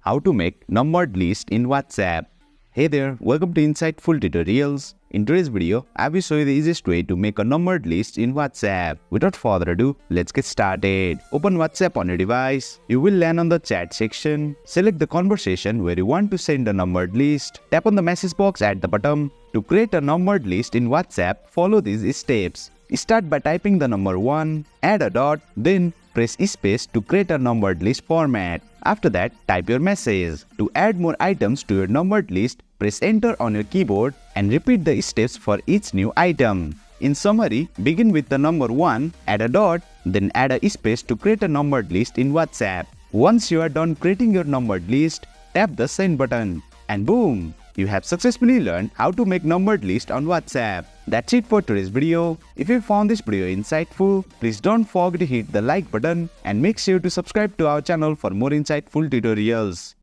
how to make numbered list in WhatsApp. Hey there, welcome to Insightful Tutorials. In today's video, I will show you the easiest way to make a numbered list in WhatsApp. Without further ado, let's get started. Open WhatsApp on your device. You will land on the chat section. Select the conversation where you want to send a numbered list. Tap on the message box at the bottom. To create a numbered list in WhatsApp, follow these steps. Start by typing the number 1, add a dot, then press space to create a numbered list format. After that, type your message. To add more items to your numbered list, press enter on your keyboard and repeat the steps for each new item. In summary, begin with the number 1, add a dot, then add a space to create a numbered list in WhatsApp. Once you are done creating your numbered list, tap the send button. And boom! You have successfully learned how to make numbered list on WhatsApp. That's it for today's video. If you found this video insightful, please don't forget to hit the like button and make sure to subscribe to our channel for more insightful tutorials.